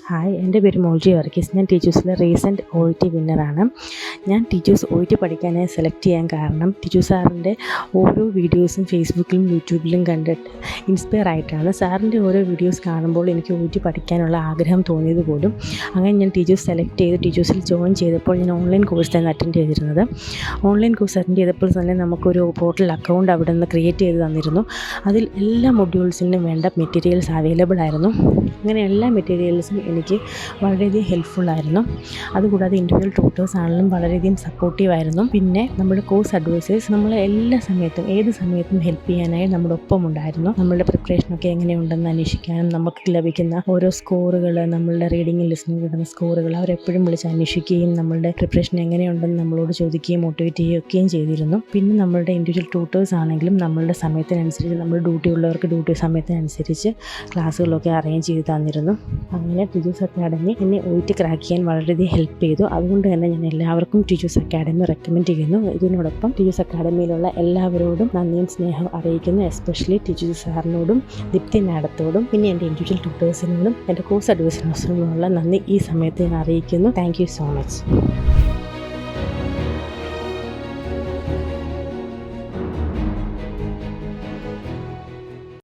Hi, എൻ്റെ പേര് മോൾജി വർഗീസ്. ഞാൻ ടീച്ചേഴ്സിലെ റീസെൻറ്റ് OET വിന്നറാണ്. ഞാൻ ടീച്ചേഴ്സ് OET പഠിക്കാനായി സെലക്ട് ചെയ്യാൻ കാരണം ടിജു സാറിൻ്റെ ഓരോ വീഡിയോസും ഫേസ്ബുക്കിലും യൂട്യൂബിലും കണ്ടിട്ട് ഇൻസ്പയർ ആയിട്ടാണ്. സാറിൻ്റെ ഓരോ വീഡിയോസ് കാണുമ്പോൾ എനിക്ക് OET പഠിക്കാനുള്ള ആഗ്രഹം തോന്നിയത് പോലും. അങ്ങനെ ഞാൻ ടീച്ചേഴ്സ് സെലക്ട് ചെയ്ത് ടീച്ചേഴ്സിൽ ജോയിൻ ചെയ്തപ്പോൾ ഞാൻ ഓൺലൈൻ കോഴ്സാണ് അറ്റൻഡ് ചെയ്തിരുന്നത്. ഓൺലൈൻ കോഴ്സ് അറ്റൻഡ് ചെയ്തപ്പോൾ തന്നെ നമുക്കൊരു പോർട്ടൽ അക്കൗണ്ട് അവിടെ നിന്ന് ക്രിയേറ്റ് ചെയ്ത് തന്നിരുന്നു. അതിൽ എല്ലാ മൊഡ്യൂൾസിനും വേണ്ട മെറ്റീരിയൽസ് അവൈലബിൾ ആയിരുന്നു. അങ്ങനെ എല്ലാ മെറ്റീരിയൽസും എനിക്ക് വളരെയധികം ഹെൽപ്ഫുള്ളായിരുന്നു. അതുകൂടാതെ ഇൻഡിവിജ്വൽ ട്യൂട്ടേഴ്സ് ആണെങ്കിലും വളരെയധികം സപ്പോർട്ടീവായിരുന്നു. പിന്നെ നമ്മുടെ കോഴ്സ് അഡ്വൈസേഴ്സ് നമ്മളെ എല്ലാ സമയത്തും ഏത് സമയത്തും ഹെൽപ്പ് ചെയ്യാനായി നമ്മുടെ ഒപ്പം ഉണ്ടായിരുന്നു. നമ്മളുടെ പ്രിപ്പറേഷനൊക്കെ എങ്ങനെയുണ്ടെന്ന് അന്വേഷിക്കാനും നമുക്ക് ലഭിക്കുന്ന ഓരോ സ്കോറുകൾ, നമ്മളുടെ റീഡിങ്ങും ലിസണിങ് കിട്ടുന്ന സ്കോറുകൾ അവരെപ്പോഴും വിളിച്ച് അന്വേഷിക്കുകയും നമ്മളുടെ പ്രിപ്പറേഷൻ എങ്ങനെയുണ്ടെന്ന് നമ്മളോട് ചോദിക്കുകയും മോട്ടിവേറ്റ് ചെയ്യുകയും ചെയ്തിരുന്നു. പിന്നെ നമ്മളുടെ ഇൻഡിവിജ്വൽ ട്യൂട്ടേഴ്സ് ആണെങ്കിലും നമ്മളുടെ സമയത്തിനനുസരിച്ച് നമ്മൾ ഡ്യൂട്ടി ഉള്ളവർക്ക് ഡ്യൂട്ടി സമയത്തിനനുസരിച്ച് ക്ലാസ്സുകളൊക്കെ അറേഞ്ച് ചെയ്ത് തന്നിരുന്നു. അങ്ങനെ ടീച്ചേഴ്സ് അക്കാഡമി എന്നെ OET ക്രാക്ക് ചെയ്യാൻ വളരെയധികം ഹെൽപ്പ് ചെയ്തു. അതുകൊണ്ട് തന്നെ ഞാൻ എല്ലാവർക്കും ടീച്ചേഴ്സ് അക്കാഡമി റെക്കമെൻഡ് ചെയ്യുന്നു. ഇതിനോടൊപ്പം ടീച്ചേഴ്സ് അക്കാഡമിയിലുള്ള എല്ലാവരോടും നന്ദിയും സ്നേഹം അറിയിക്കുന്നു. എസ്പെഷ്യലി ടീച്ചേഴ്സ് സാറിനോടും ദീപ്തി മാഡത്തോടും പിന്നെ എൻ്റെ ഇൻഡിവിജ്വൽ ട്യൂട്ടേഴ്സിനോടും എൻ്റെ കോഴ്സ് അഡ്വൈസേഴ്സിനോടുമുള്ള നന്ദി ഈ സമയത്ത് ഞാൻ അറിയിക്കുന്നു. Thank you so much.